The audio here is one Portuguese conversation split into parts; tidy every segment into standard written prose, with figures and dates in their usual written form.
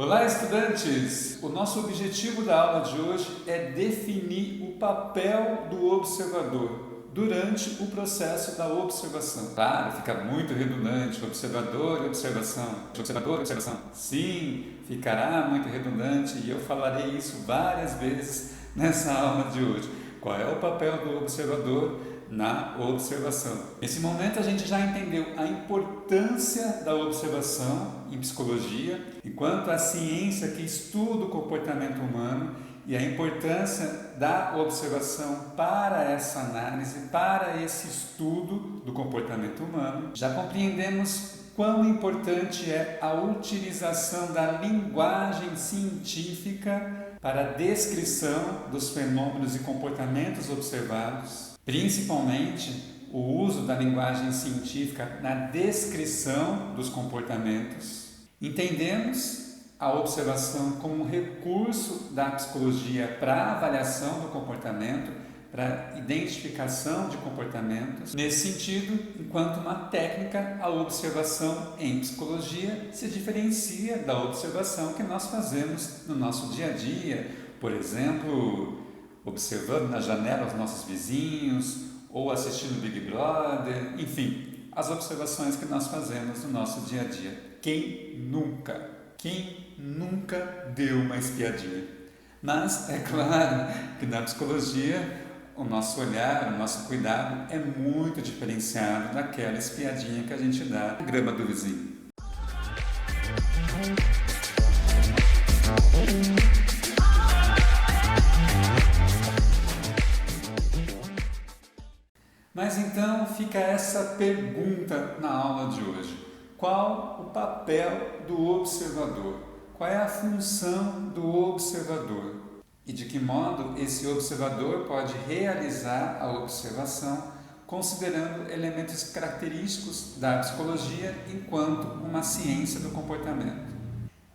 Olá, estudantes! O nosso objetivo da aula de hoje é definir o papel do observador durante o processo da observação. Claro, fica muito redundante, observador e observação. Observador e observação. Sim, ficará muito redundante e eu falarei isso várias vezes nessa aula de hoje. Qual é o papel do observador na observação? Nesse momento a gente já entendeu a importância da observação em psicologia, enquanto a ciência que estuda o comportamento humano, e a importância da observação para essa análise, para esse estudo do comportamento humano. Já compreendemos quão importante é a utilização da linguagem científica para a descrição dos fenômenos e comportamentos observados, principalmente o uso da linguagem científica na descrição dos comportamentos. Entendemos a observação como um recurso da psicologia para a avaliação do comportamento, para a identificação de comportamentos. Nesse sentido, enquanto uma técnica, a observação em psicologia se diferencia da observação que nós fazemos no nosso dia a dia, por exemplo, observando na janela os nossos vizinhos ou assistindo Big Brother, enfim, as observações que nós fazemos no nosso dia a dia. Quem nunca deu uma espiadinha? Mas é claro que na psicologia o nosso olhar, o nosso cuidado é muito diferenciado daquela espiadinha que a gente dá na grama do vizinho. Mas então fica essa pergunta na aula de hoje. Qual o papel do observador? Qual é a função do observador? E de que modo esse observador pode realizar a observação considerando elementos característicos da psicologia enquanto uma ciência do comportamento?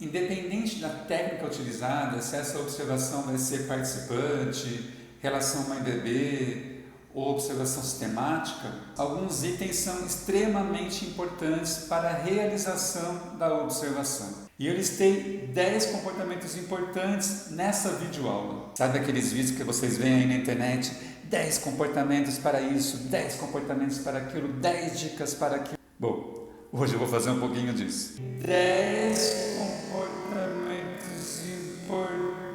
Independente da técnica utilizada, se essa observação vai ser participante, relação mãe-bebê ou observação sistemática, alguns itens são extremamente importantes para a realização da observação. E eu listei 10 comportamentos importantes nessa videoaula. Sabe aqueles vídeos que vocês veem aí na internet? 10 comportamentos para isso, 10 comportamentos para aquilo, 10 dicas para aquilo. Bom, hoje eu vou fazer um pouquinho disso. 10 comportamentos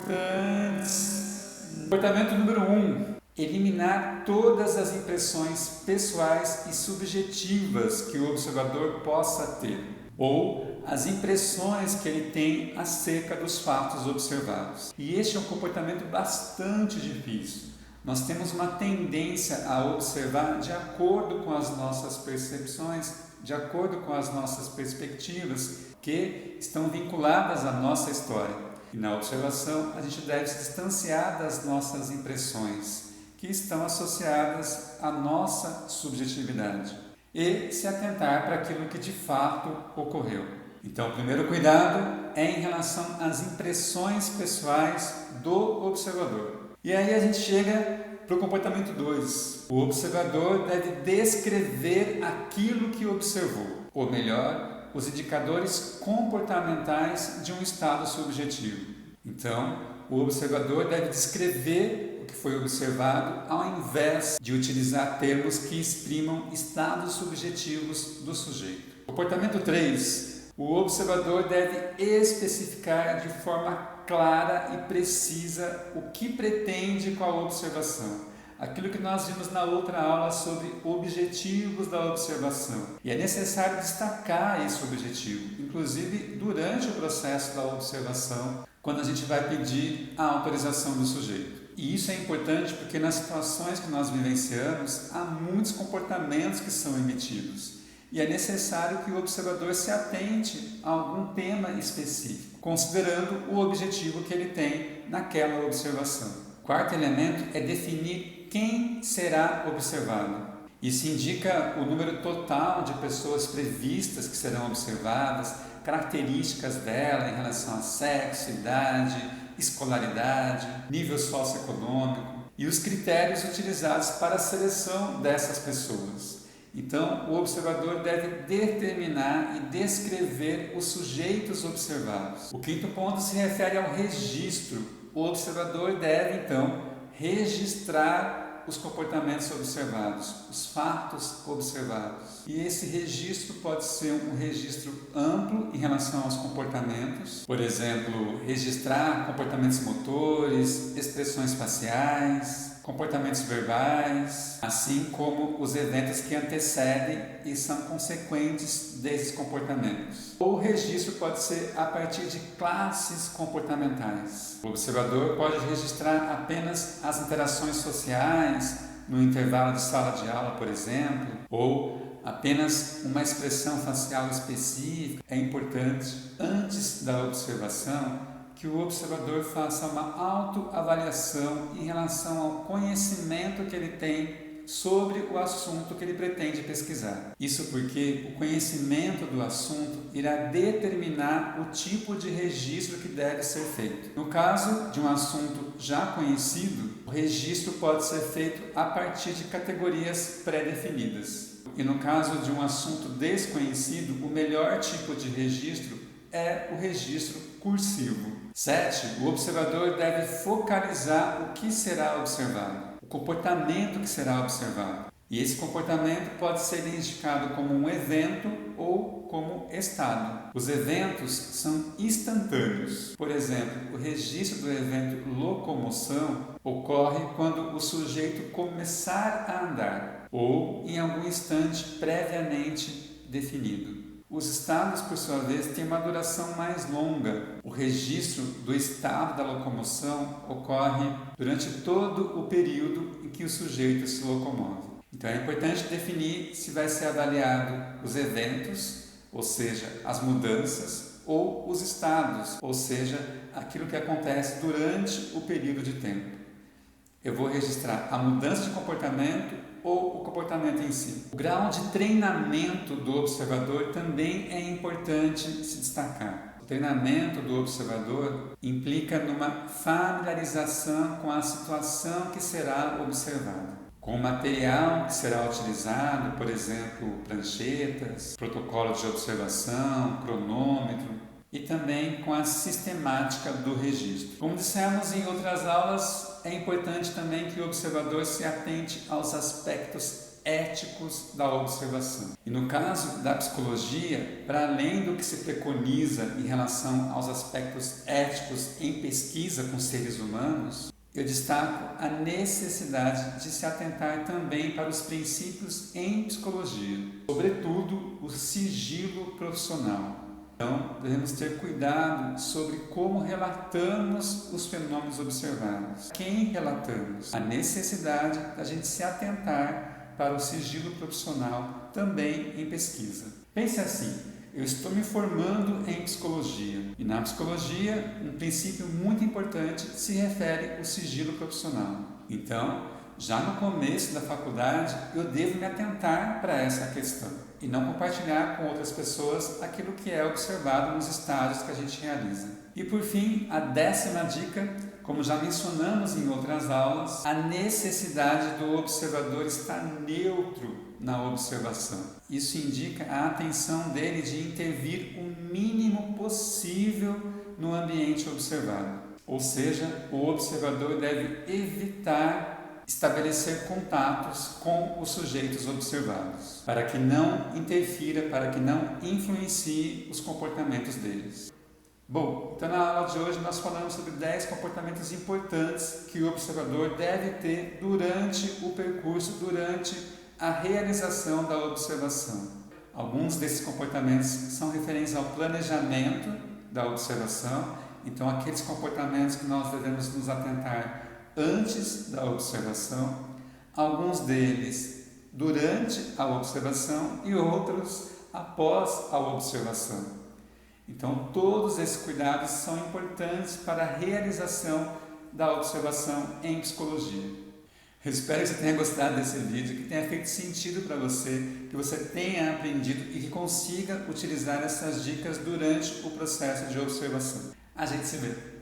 importantes. Comportamento número 1. Eliminar todas as impressões pessoais e subjetivas que o observador possa ter, ou as impressões que ele tem acerca dos fatos observados. E este é um comportamento bastante difícil. Nós temos uma tendência a observar de acordo com as nossas percepções, de acordo com as nossas perspectivas, que estão vinculadas à nossa história. E na observação, a gente deve se distanciar das nossas impressões, que estão associadas à nossa subjetividade, e se atentar para aquilo que de fato ocorreu. Então, o primeiro cuidado é em relação às impressões pessoais do observador. E aí a gente chega para o comportamento 2. O observador deve descrever aquilo que observou, ou melhor, os indicadores comportamentais de um estado subjetivo. Então, o observador deve descrever que foi observado, ao invés de utilizar termos que exprimam estados subjetivos do sujeito. Comportamento 3. O observador deve especificar de forma clara e precisa o que pretende com a observação. Aquilo que nós vimos na outra aula sobre objetivos da observação. E é necessário destacar esse objetivo, inclusive durante o processo da observação, quando a gente vai pedir a autorização do sujeito. E isso é importante porque nas situações que nós vivenciamos, há muitos comportamentos que são emitidos. E é necessário que o observador se atente a algum tema específico, considerando o objetivo que ele tem naquela observação. Quarto elemento é definir quem será observado. Isso indica o número total de pessoas previstas que serão observadas, características dela em relação a sexo, idade, escolaridade, nível socioeconômico e os critérios utilizados para a seleção dessas pessoas. Então, o observador deve determinar e descrever os sujeitos observados. O quinto ponto se refere ao registro. O observador deve, então, registrar os comportamentos observados, os fatos observados. E esse registro pode ser um registro amplo em relação aos comportamentos, por exemplo, registrar comportamentos motores, expressões faciais, comportamentos verbais, assim como os eventos que antecedem e são consequentes desses comportamentos. O registro pode ser a partir de classes comportamentais. O observador pode registrar apenas as interações sociais no intervalo de sala de aula, por exemplo, ou apenas uma expressão facial específica. É importante, antes da observação, que o observador faça uma autoavaliação em relação ao conhecimento que ele tem sobre o assunto que ele pretende pesquisar. Isso porque o conhecimento do assunto irá determinar o tipo de registro que deve ser feito. No caso de um assunto já conhecido, o registro pode ser feito a partir de categorias pré-definidas. E no caso de um assunto desconhecido, o melhor tipo de registro é o registro cursivo. 7. O observador deve focalizar o que será observado, o comportamento que será observado. E esse comportamento pode ser identificado como um evento ou como estado. Os eventos são instantâneos. Por exemplo, o registro do evento locomoção ocorre quando o sujeito começar a andar ou em algum instante previamente definido. Os estados, por sua vez, têm uma duração mais longa. O registro do estado da locomoção ocorre durante todo o período em que o sujeito se locomove. Então é importante definir se vai ser avaliado os eventos, ou seja, as mudanças, ou os estados, ou seja, aquilo que acontece durante o período de tempo. Eu vou registrar a mudança de comportamento ou o comportamento em si. O grau de treinamento do observador também é importante se destacar. O treinamento do observador implica numa familiarização com a situação que será observada, com o material que será utilizado, por exemplo, pranchetas, protocolo de observação, cronômetro, e também com a sistemática do registro. Como dissemos em outras aulas, é importante também que o observador se atente aos aspectos éticos da observação. E no caso da psicologia, para além do que se preconiza em relação aos aspectos éticos em pesquisa com seres humanos, eu destaco a necessidade de se atentar também para os princípios em psicologia, sobretudo o sigilo profissional. Então, devemos ter cuidado sobre como relatamos os fenômenos observados. Quem relatamos? A necessidade da gente se atentar para o sigilo profissional também em pesquisa. Pense assim, eu estou me formando em psicologia e na psicologia um princípio muito importante se refere ao sigilo profissional. Então, já no começo da faculdade, eu devo me atentar para essa questão e não compartilhar com outras pessoas aquilo que é observado nos estágios que a gente realiza. E por fim, a 10ª dica, como já mencionamos em outras aulas, a necessidade do observador estar neutro na observação. Isso indica a atenção dele de intervir o mínimo possível no ambiente observado. Ou seja, o observador deve evitar estabelecer contatos com os sujeitos observados, para que não interfira, para que não influencie os comportamentos deles. Bom, então na aula de hoje nós falamos sobre 10 comportamentos importantes que o observador deve ter durante o percurso, durante a realização da observação. Alguns desses comportamentos são referentes ao planejamento da observação, então aqueles comportamentos que nós devemos nos atentar antes da observação, alguns deles durante a observação e outros após a observação. Então, todos esses cuidados são importantes para a realização da observação em psicologia. Eu espero que você tenha gostado desse vídeo, que tenha feito sentido para você, que você tenha aprendido e que consiga utilizar essas dicas durante o processo de observação. A gente se vê!